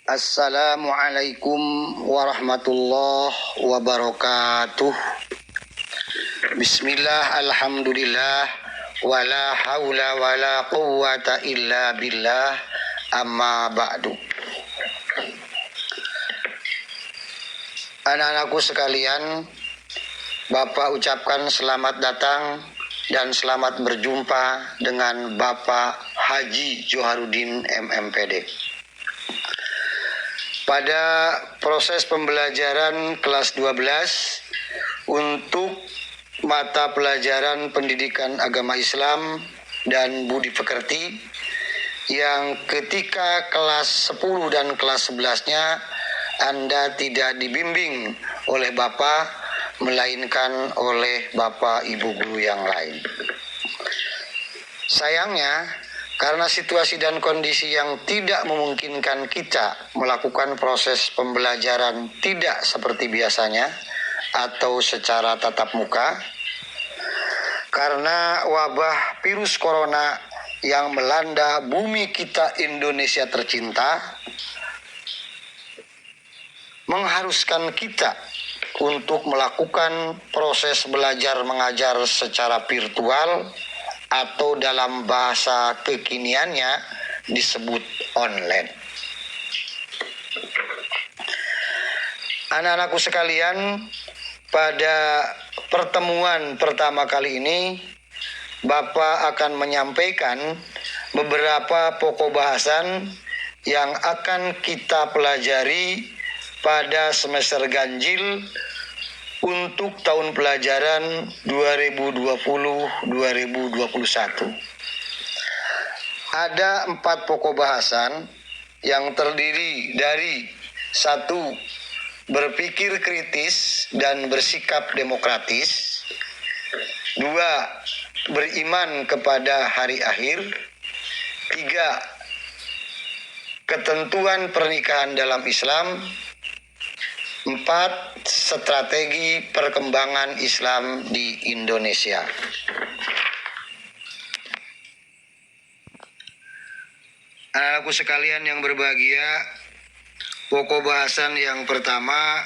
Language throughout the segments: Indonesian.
Assalamualaikum warahmatullahi wabarakatuh. Bismillah, alhamdulillah, wala haula wala quwwata illa billah, amma ba'du. Anak-anakku sekalian, Bapak ucapkan selamat datang dan selamat berjumpa dengan Bapak Haji Joharudin MMPD. Pada proses pembelajaran kelas 12 untuk mata pelajaran pendidikan agama Islam dan budi pekerti yang ketika kelas 10 dan kelas 11-nya Anda tidak dibimbing oleh Bapak, melainkan oleh Bapak Ibu guru yang lain. Sayangnya, karena situasi dan kondisi yang tidak memungkinkan kita melakukan proses pembelajaran tidak seperti biasanya atau secara tatap muka, karena wabah virus corona yang melanda bumi kita Indonesia tercinta, mengharuskan kita untuk melakukan proses belajar mengajar secara virtual atau dalam bahasa kekiniannya disebut online. Anak-anakku sekalian, pada pertemuan pertama kali ini Bapak akan menyampaikan beberapa pokok bahasan yang akan kita pelajari pada semester ganjil untuk tahun pelajaran 2020-2021. Ada 4 pokok bahasan yang terdiri dari 1. Berpikir kritis dan bersikap demokratis. 2. Beriman kepada hari akhir. 3. Ketentuan pernikahan dalam Islam. 4. Strategi perkembangan Islam di Indonesia. Anak-anakku sekalian yang berbahagia, pokok bahasan yang pertama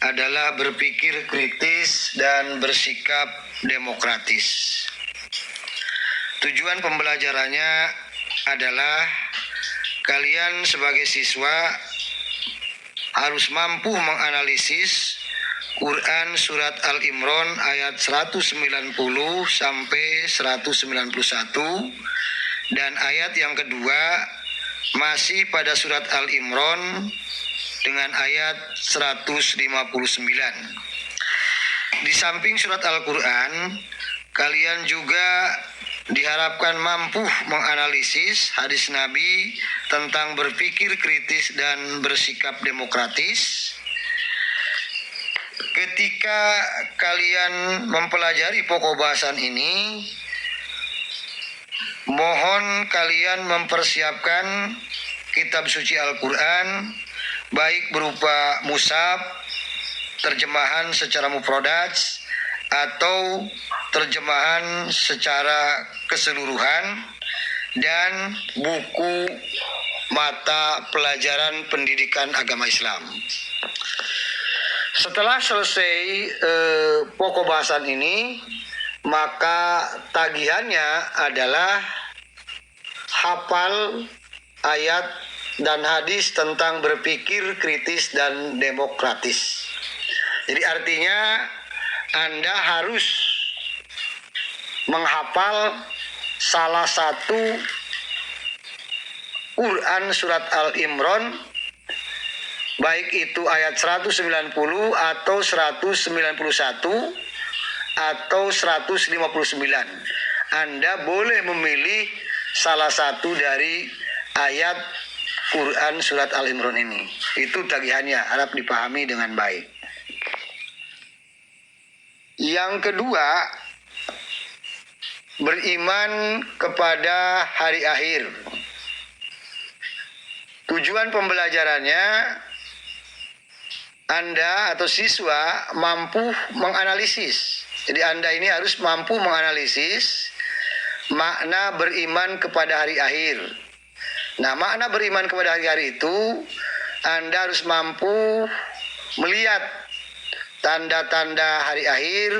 adalah berpikir kritis dan bersikap demokratis. Tujuan pembelajarannya adalah kalian sebagai siswa harus mampu menganalisis Quran surat Al-Imran ayat 190 sampai 191 dan ayat yang kedua masih pada surat Al-Imran dengan ayat 159. Di samping surat Al-Quran, kalian juga diharapkan mampu menganalisis hadis Nabi tentang berpikir kritis dan bersikap demokratis. Ketika kalian mempelajari pokok bahasan ini, mohon kalian mempersiapkan kitab suci Al-Quran, baik berupa mushaf, terjemahan secara mufradat, atau terjemahan secara keseluruhan, dan buku mata pelajaran pendidikan agama Islam. Setelah selesai pokok bahasan ini, maka tagihannya adalah hafal ayat dan hadis tentang berpikir kritis dan demokratis. Jadi artinya Anda harus menghafal salah satu Quran surat Al-Imran, baik itu ayat 190 atau 191 atau 159. Anda boleh memilih salah satu dari ayat Quran surat Al-Imran ini. Itu tagihannya, harap dipahami dengan baik. Yang kedua, beriman kepada hari akhir. Tujuan pembelajarannya, Anda atau siswa mampu menganalisis. Jadi Anda ini harus mampu menganalisis makna beriman kepada hari akhir. Nah, makna beriman kepada hari-hari itu Anda harus mampu melihat tanda-tanda hari akhir,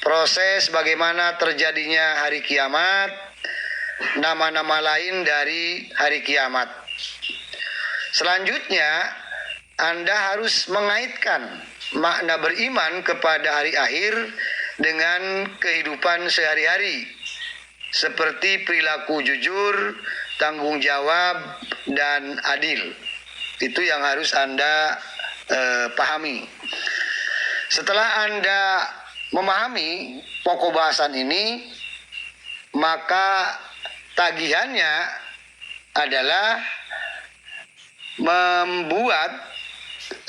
proses bagaimana terjadinya hari kiamat, nama-nama lain dari hari kiamat. Selanjutnya, Anda harus mengaitkan makna beriman kepada hari akhir dengan kehidupan sehari-hari, seperti perilaku jujur, tanggung jawab, dan adil. Itu yang harus Anda pahami. Setelah Anda memahami pokok bahasan ini, maka tagihannya adalah membuat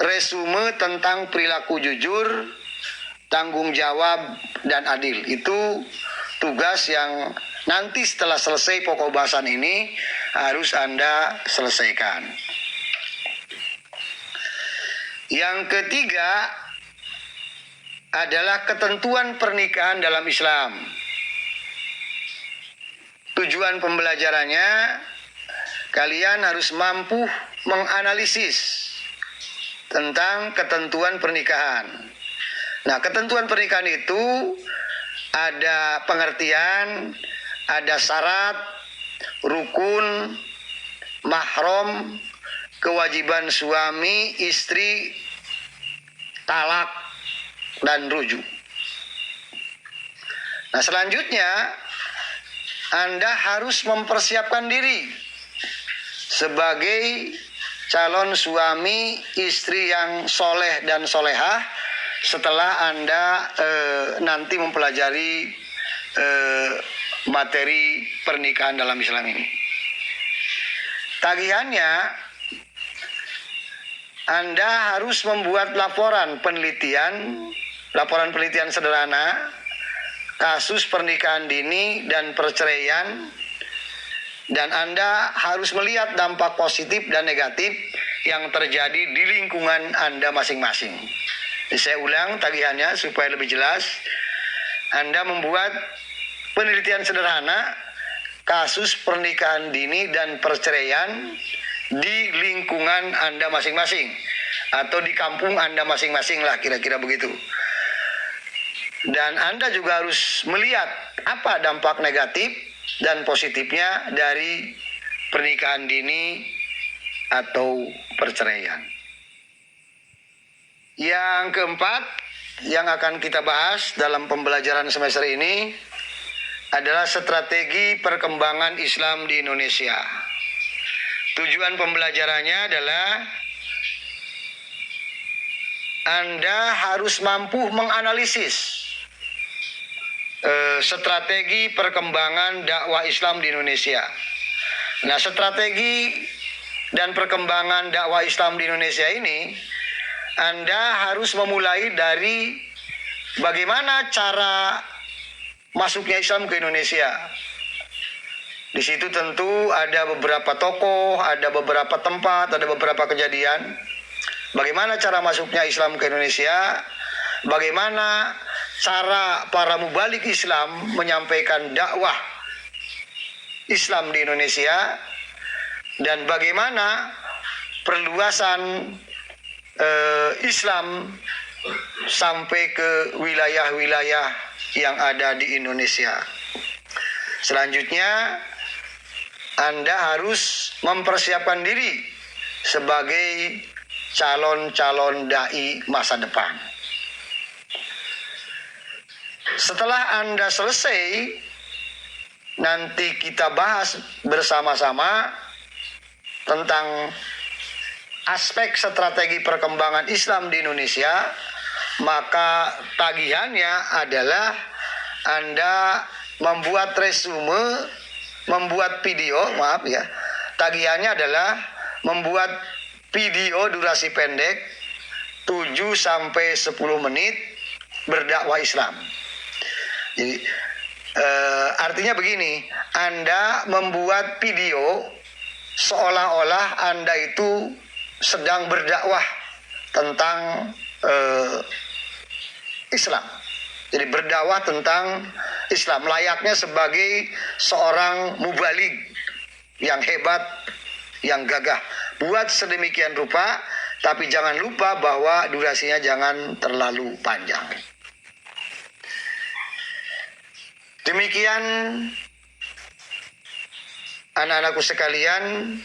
resume tentang perilaku jujur, tanggung jawab, dan adil. Itu tugas yang nanti setelah selesai pokok bahasan ini harus Anda selesaikan. Yang ketiga adalah ketentuan pernikahan dalam Islam. Tujuan pembelajarannya, kalian harus mampu menganalisis tentang ketentuan pernikahan. Nah, ketentuan pernikahan itu ada pengertian, ada syarat, rukun, mahram, kewajiban suami, istri, talak, dan rujuk. Nah, selanjutnya Anda harus mempersiapkan diri sebagai calon suami istri yang soleh dan solehah setelah Anda nanti mempelajari materi pernikahan dalam Islam ini. Tagihannya, Anda harus membuat laporan penelitian sederhana, kasus pernikahan dini dan perceraian, dan Anda harus melihat dampak positif dan negatif yang terjadi di lingkungan Anda masing-masing. Saya ulang tagihannya supaya lebih jelas. Anda membuat penelitian sederhana, kasus pernikahan dini dan perceraian di lingkungan Anda masing-masing, atau di kampung Anda masing-masing lah, kira-kira begitu. Dan Anda juga harus melihat apa dampak negatif dan positifnya dari pernikahan dini atau perceraian. Yang keempat yang akan kita bahas dalam pembelajaran semester ini adalah strategi perkembangan Islam di Indonesia. Tujuan pembelajarannya adalah Anda harus mampu menganalisis strategi perkembangan dakwah Islam di Indonesia. Nah, strategi dan perkembangan dakwah Islam di Indonesia ini, Anda harus memulai dari bagaimana cara masuknya Islam ke Indonesia. Di situ tentu ada beberapa tokoh, ada beberapa tempat, ada beberapa kejadian. Bagaimana cara masuknya Islam ke Indonesia? Bagaimana cara para mubalik Islam menyampaikan dakwah Islam di Indonesia? Dan bagaimana perluasan Islam sampai ke wilayah-wilayah yang ada di Indonesia. Selanjutnya, Anda harus mempersiapkan diri sebagai calon-calon dai masa depan. Setelah Anda selesai, nanti kita bahas bersama-sama tentang aspek strategi perkembangan Islam di Indonesia. Maka tagihannya adalah Anda membuat resume, membuat video, tagihannya adalah membuat video durasi pendek 7-10 menit berdakwah Islam. Jadi artinya begini, Anda membuat video seolah-olah Anda itu sedang berdakwah tentang Islam. Jadi berdakwah tentang Islam layaknya sebagai seorang mubalig yang hebat yang gagah. Buat sedemikian rupa, tapi jangan lupa bahwa durasinya jangan terlalu panjang. Demikian anak-anakku sekalian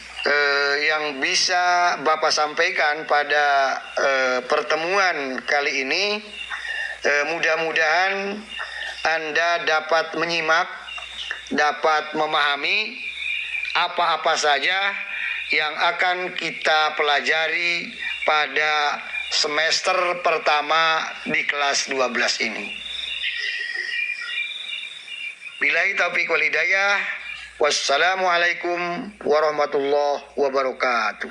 yang bisa Bapak sampaikan pada pertemuan kali ini. Mudah-mudahan Anda dapat menyimak, dapat memahami apa-apa saja yang akan kita pelajari pada semester pertama di kelas 12 ini. Billahi taufiq wal hidayah. Wassalamualaikum warahmatullahi wabarakatuh.